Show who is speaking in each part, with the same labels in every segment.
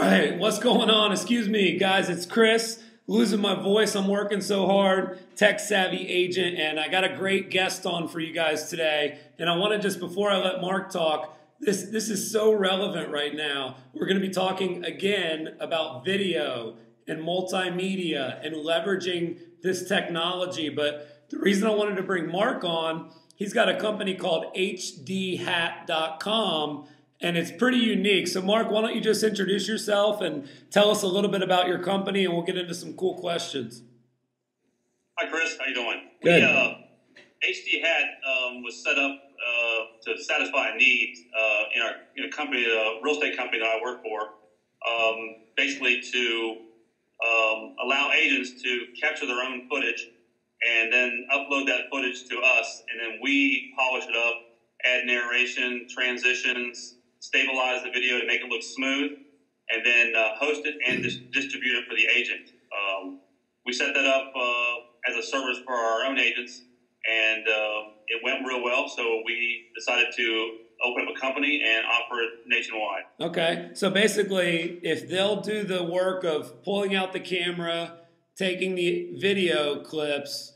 Speaker 1: right, what's going on? Excuse me, guys, it's Chris. Losing my voice, I'm working so hard, tech savvy agent, and I got a great guest on for you guys today. And I want to just, before I let Mark talk, this is so relevant right now. We're going to be talking again about video and multimedia and leveraging this technology. But the reason I wanted to bring Mark on, he's got a company called hdhat.com. And it's pretty unique. So Mark, why don't you just introduce yourself and tell us a little bit about your company, and we'll get into some cool questions.
Speaker 2: Hi, Chris. How you doing?
Speaker 1: Good.
Speaker 2: HD Hat was set up to satisfy a need in a company, a real estate company that I work for, basically to allow agents to capture their own footage and then upload that footage to us, and then we polish it up, add narration, transitions, stabilize the video to make it look smooth, and then host it and distribute it for the agent. We set that up as a service for our own agents, and it went real well, so we decided to open up a company and offer it nationwide.
Speaker 1: Okay, so basically, if they'll do the work of pulling out the camera, taking the video clips,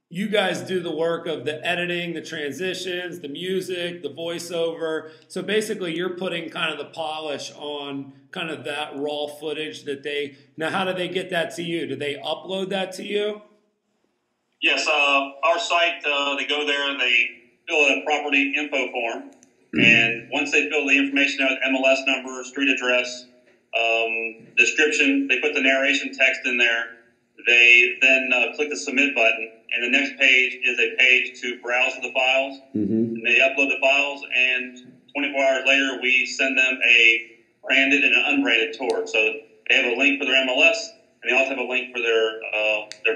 Speaker 1: you guys do the work of the editing, the transitions, the music, the voiceover. So basically you're putting kind of the polish on kind of that raw footage that now how do they get that to you? Do they upload that to you?
Speaker 2: Yes, our site, they go there and they fill out a property info form. And once they fill the information out, MLS number, street address, description, they put the narration text in there. They then click the submit button, and the next page is a page to browse the files. And they upload the files, and 24 hours later, we send them a branded and an unbranded tour. So they have a link for their MLS, and they also have a link for their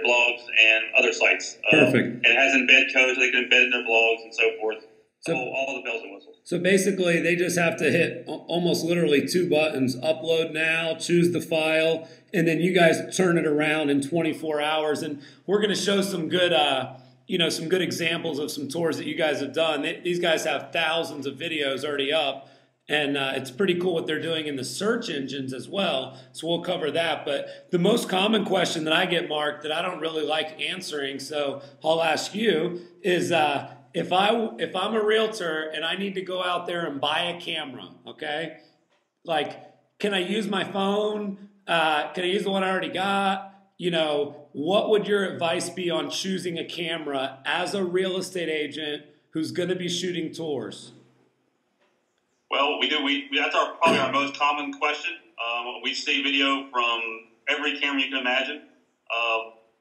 Speaker 2: blogs and other sites.
Speaker 1: Perfect.
Speaker 2: And it has embed codes, so they can embed in their blogs and so forth. So all the bells and whistles. So
Speaker 1: basically, they just have to hit almost literally two buttons: upload now, choose the file, and then you guys turn it around in 24 hours. And we're going to show some good, some good examples of some tours that you guys have done. These guys have thousands of videos already up, and it's pretty cool what they're doing in the search engines as well. So we'll cover that. But the most common question that I get, Mark, that I don't really like answering, so I'll ask you, is if I'm a realtor and I need to go out there and buy a camera, okay? Like, can I use my phone? Can I use the one I already got? What would your advice be on choosing a camera as a real estate agent who's going to be shooting tours?
Speaker 2: Well, that's probably our most common question. We see video from every camera you can imagine.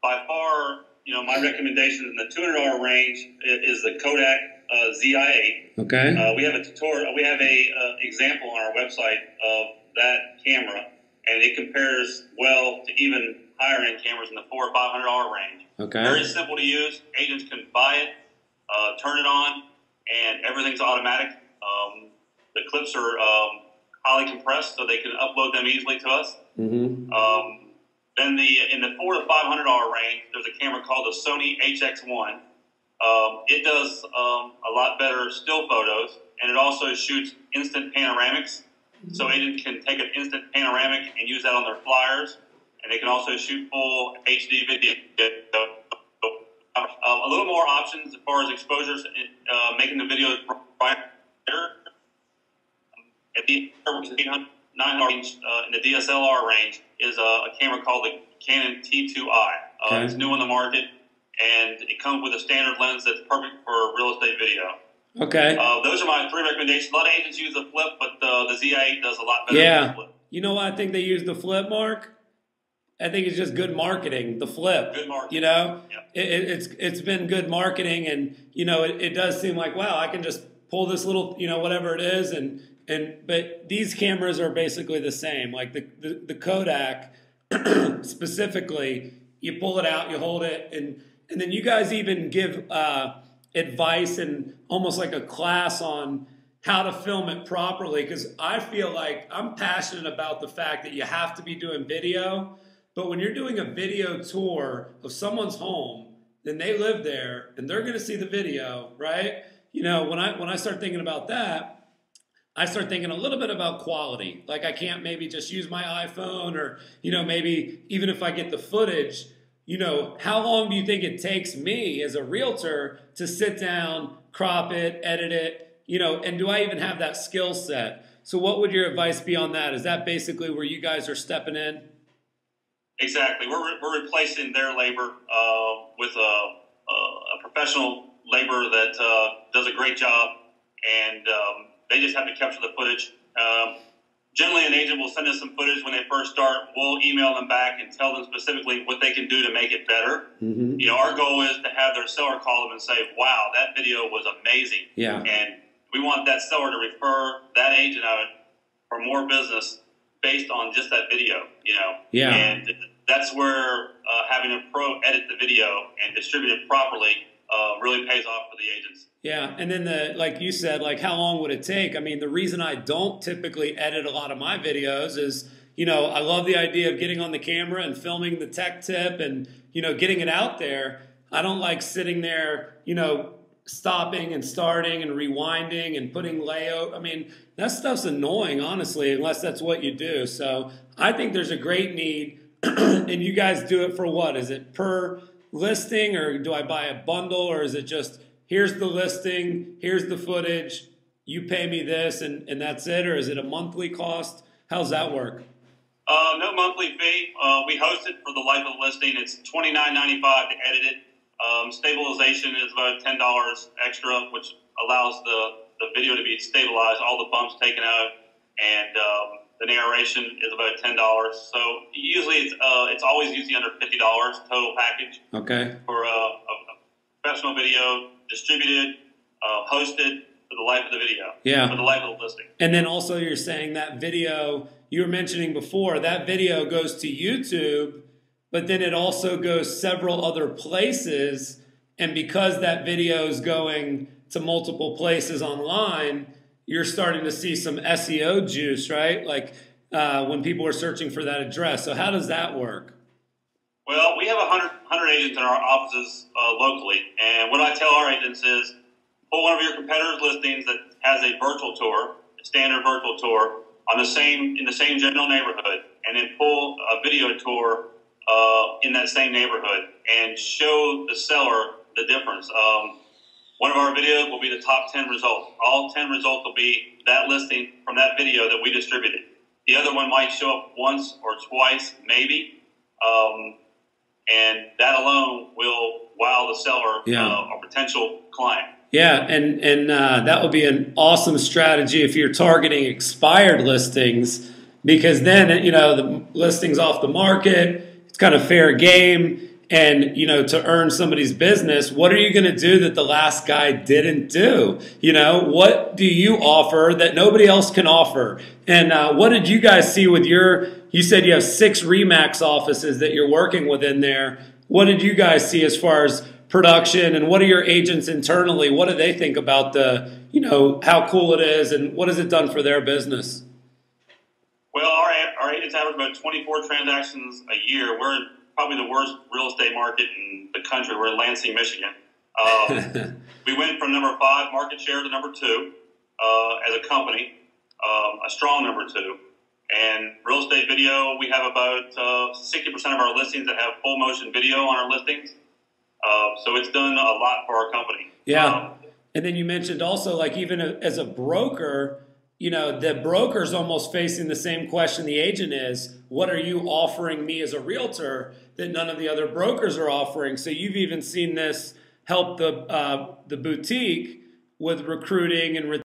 Speaker 2: By far, my recommendation in the $200 range is the Kodak ZI-8.
Speaker 1: Okay.
Speaker 2: We have a tutorial. We have a example on our website of that camera, and it compares well to even higher end cameras in the $400 or $500 range.
Speaker 1: Okay.
Speaker 2: Very simple to use. Agents can buy it, turn it on, and everything's automatic. The clips are highly compressed, so they can upload them easily to us. Then in the $400 to $500 range, there's a camera called the Sony HX1. It does a lot better still photos, and it also shoots instant panoramics. So agents can take an instant panoramic and use that on their flyers, and they can also shoot full HD video. A little more options as far as exposures, making the videos brighter. At the 800, 900 range, in the DSLR range, is a camera called the Canon T2i. It's new on the market, and it comes with a standard lens that's perfect for real estate video.
Speaker 1: Okay.
Speaker 2: Those are my three recommendations. A lot of agents use the flip, but the ZI-8 does a lot better than the flip.
Speaker 1: You know why I think they use the flip, Mark? I think it's just good marketing, the flip.
Speaker 2: Good marketing.
Speaker 1: Yeah.
Speaker 2: It's
Speaker 1: been good marketing, and it does seem like, wow, I can just pull this little, whatever it is, but these cameras are basically the same. Like the Kodak specifically, you pull it out, you hold it, and then you guys even give advice and almost like a class on how to film it properly, because I feel like I'm passionate about the fact that you have to be doing video, but when you're doing a video tour of someone's home, then they live there and they're going to see the video, right? When I start thinking about that, I start thinking a little bit about quality. Like I can't maybe just use my iPhone or, maybe even if I get the footage, how long do you think it takes me as a realtor to sit down, crop it, edit it, and do I even have that skill set? So what would your advice be on that? Is that basically where you guys are stepping in?
Speaker 2: Exactly. We're replacing their labor with a professional labor that does a great job, and they just have to capture the footage. Generally, an agent will send us some footage when they first start. We'll email them back and tell them specifically what they can do to make it better.
Speaker 1: Mm-hmm.
Speaker 2: Our goal is to have their seller call them and say, wow, that video was amazing.
Speaker 1: Yeah.
Speaker 2: And we want that seller to refer that agent out for more business based on just that video,
Speaker 1: Yeah.
Speaker 2: And that's where having a pro edit the video and distribute it properly really pays off for the agents.
Speaker 1: Yeah, and then like you said, like how long would it take? I mean, the reason I don't typically edit a lot of my videos is, I love the idea of getting on the camera and filming the tech tip and, getting it out there. I don't like sitting there, stopping and starting and rewinding and putting layout. I mean, that stuff's annoying, honestly, unless that's what you do. So I think there's a great need, and you guys do it for what? Is it per listing, or do I buy a bundle, or is it just here's the listing, here's the footage, you pay me this, and that's it? Or is it a monthly cost? How's that work?
Speaker 2: No monthly fee. We host it for the life of the listing. It's $29.95 to edit it. Stabilization is about $10 extra, which allows the video to be stabilized, all the bumps taken out, and the narration is about $10. So usually it's always under $50 total package.
Speaker 1: Okay.
Speaker 2: For a professional video, distributed, hosted for the life of the video.
Speaker 1: Yeah.
Speaker 2: For the life of the listing.
Speaker 1: And then also you're saying that video, you were mentioning before, that video goes to YouTube, but then it also goes several other places. And because that video is going to multiple places online, you're starting to see some SEO juice, right? Like when people are searching for that address. So how does that work?
Speaker 2: Well, we have 100 agents in our offices locally. And what I tell our agents is pull one of your competitors' listings that has a virtual tour, a standard virtual tour, in the same general neighborhood, and then pull a video tour in that same neighborhood and show the seller the difference. One of our videos will be the top 10 results. All 10 results will be that listing from that video that we distributed. The other one might show up once or twice, maybe, and that alone will wow the seller, or potential client.
Speaker 1: Yeah, and that would be an awesome strategy if you're targeting expired listings, because then, the listing's off the market, it's kind of fair game, and, to earn somebody's business, what are you going to do that the last guy didn't do? What do you offer that nobody else can offer? And what did you guys see with you said you have 6 RE/MAX offices that you're working within there. What did you guys see as far as production, and what are your agents internally? What do they think about how cool it is, and what has it done for their business?
Speaker 2: Well, our agents average about 24 transactions a year. We're in probably the worst real estate market in the country. We're in Lansing, Michigan. We went from number 5 market share to number 2 as a company, a strong number 2. And real estate video, we have about 60% of our listings that have full motion video on our listings. So it's done a lot for our company.
Speaker 1: Yeah. And then you mentioned also, like, even as a broker, the broker's almost facing the same question the agent is. What are you offering me as a realtor that none of the other brokers are offering? So you've even seen this help the boutique with recruiting and